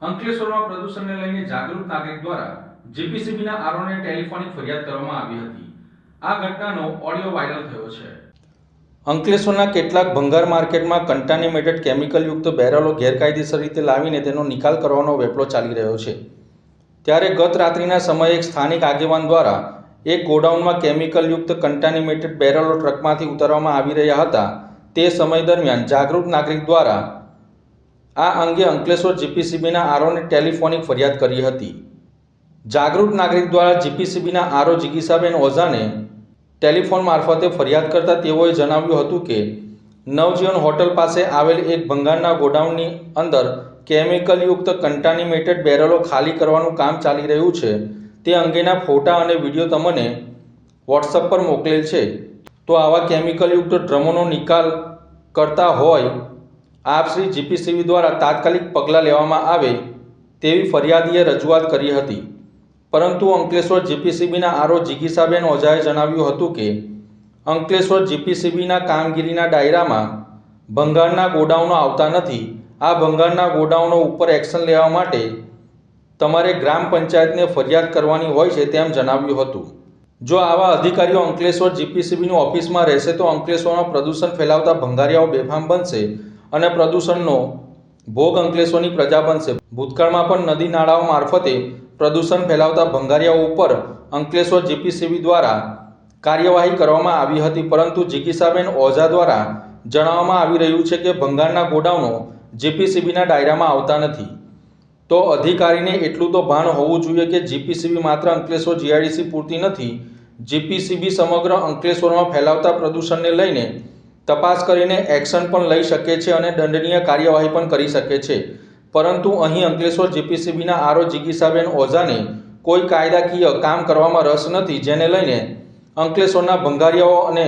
અંકલેશ્વરમાં પ્રદૂષણને લઈને જાગૃત નાગરિક દ્વારા જીપીસીબીના આરોને ટેલિફોનિક ફરિયાદ કરવામાં આવી હતી। આ ઘટનાનો ઓડિયો વાયરલ થયો છે। અંકલેશ્વરના કેટલાક ભંગાર માર્કેટમાં કન્ટામિનેટેડ કેમિકલયુક્ત બેરલો ગેરકાયદેસર રીતે લાવીને તેનો નિકાલ કરવાનો વેપલો ચાલી રહ્યો છે। ત્યારે ગત રાત્રિના સમયે એક સ્થાનિક આગેવાન દ્વારા એક ગોડાઉનમાં કેમિકલયુક્ત કન્ટામિનેટેડ બેરલો ટ્રકમાંથી ઉતારવામાં આવી રહ્યા હતા। તે સમય દરમિયાન જાગૃત નાગરિક દ્વારા આ અંગે અંકલેશ્વર જીપીસીબીના આરોને ટેલિફોનિક ફરિયાદ કરી હતી। જાગૃત નાગરિક દ્વારા જીપીસીબીના આરો જિગીસાબેન ઓઝાને ટેલિફોન મારફતે ફરિયાદ કરતા તેઓએ જણાવ્યું હતું કે નવજીવન હોટલ પાસે આવેલ એક ભંગારના ગોડાઉનની અંદર કેમિકલયુક્ત કન્ટામિનેટેડ બેરલો ખાલી કરવાનું કામ ચાલી રહ્યું છે। તે અંગેના ફોટા અને વિડીયો તમને વોટ્સઅપ પર મોકલેલ છે। તો આવા કેમિકલયુક્ત ડ્રમોનો નિકાલ કરતા હોય આપ શ્રી જીપીસીબી દ્વારા તાત્કાલિક પગલાં લેવામાં આવે તેવી ફરિયાદીએ રજૂઆત કરી હતી। પરંતુ અંકલેશ્વર જીપીસીબીના આરો જિગીસાબેન ઓઝાએ જણાવ્યું હતું કે અંકલેશ્વર જીપીસીબીના કામગીરીના દાયરામાં ભંગારના ગોડાઉનો આવતા નથી। આ ભંગારના ગોડાઉનો ઉપર એક્શન લેવા માટે તમારે ગ્રામ પંચાયતને ફરિયાદ કરવાની હોય છે તેમ જણાવ્યું હતું। જો આવા અધિકારીઓ અંકલેશ્વર જીપીસીબીની ઓફિસમાં રહેશે તો અંકલેશ્વરમાં પ્રદૂષણ ફેલાવતા ભંગારિયાઓ બેફામ બનશે અને પ્રદૂષણનો ભોગ અંકલેશ્વરની પ્રજા બનશે। ભૂતકાળમાં પણ નદી નાળાઓ મારફતે પ્રદૂષણ ફેલાવતા ભંગારિયાઓ ઉપર અંકલેશ્વર જીપીસીબી દ્વારા કાર્યવાહી કરવામાં આવી હતી। પરંતુ જિગીસાબેન ઓઝા દ્વારા જણાવવામાં આવી રહ્યું છે કે ભંગારના ગોડાઉનો જીપીસીબીના દાયરામાં આવતા નથી। તો અધિકારીને એટલું તો ભાન હોવું જોઈએ કે જીપીસીબી માત્ર અંકલેશ્વર જીઆઈડીસી પૂરતી નથી। જીપીસીબી સમગ્ર અંકલેશ્વરમાં ફેલાવતા પ્રદૂષણને લઈને તપાસ કરીને એક્શન પણ લઈ શકે છે અને દંડનીય કાર્યવાહી પણ કરી શકે છે। પરંતુ અહીં અંકલેશ્વર જીપીસીબીના આરો જિગીસાબેન ઓઝાને કોઈ કાયદાકીય કામ કરવામાં રસ નથી, જેને લઈને અંકલેશ્વરના ભંગારિયાઓ અને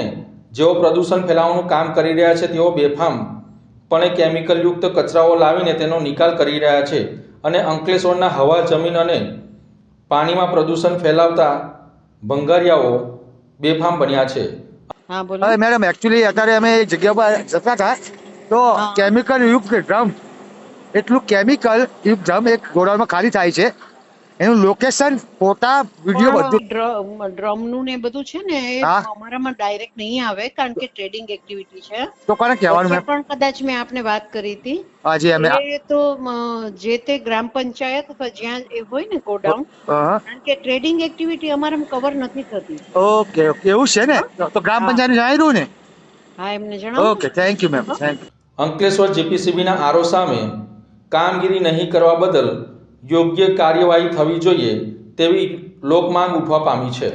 જેઓ પ્રદૂષણ ફેલાવવાનું કામ કરી રહ્યા છે તેઓ બેફામપણે કેમિકલયુક્ત કચરાઓ લાવીને તેનો નિકાલ કરી રહ્યા છે અને અંકલેશ્વરના હવા, જમીન અને પાણીમાં પ્રદૂષણ ફેલાવતા ભંગારિયાઓ બેફામ બન્યા છે। हाँ बोलो। अरे मैडम एक्चुअली અત્યારે અમે એક જગ્યા પર જતા હતા તો કેમિકલ યુક્ત ડ્રમ એટલું કેમિકલ યુક્ત ડ્રમ એક ગોડાઉનમાં ખાલી થાય છે। એનું લોકેશન, ફોટા, વિડીયો બધું ડ્રમનું ને બધું છે ને એ હા। અમારામાં ડાયરેક્ટ નહીં આવે કારણ કે ટ્રેડિંગ એક્ટિવિટી છે। તો કોને કહેવાનું વચ્ચે મેમ? પણ કદાચ મેં આપને વાત કરી હતી। હાજી અમે એ તો જે તે ગ્રામ પંચાયત અથવા જ્યાં એ હોય ને ગોડાઉન, કારણ કે ટ્રેડિંગ એક્ટિવિટી અમારામાં કવર નથી થતી। ઓકે ઓકે એવું છે ને? તો ગ્રામ હા। પંચાયત જણાવ્યું ને? હા એમને જણાવો। Okay thank you ma'am, thank you. Ankleshwar જીપીસીબીના આરો સામે કામગીરી નહીં કરવા બદલ યોગ્ય કાર્યવાહી થવી જોઈએ તેવી લોકમાંગ ઉઠવા પામી છે।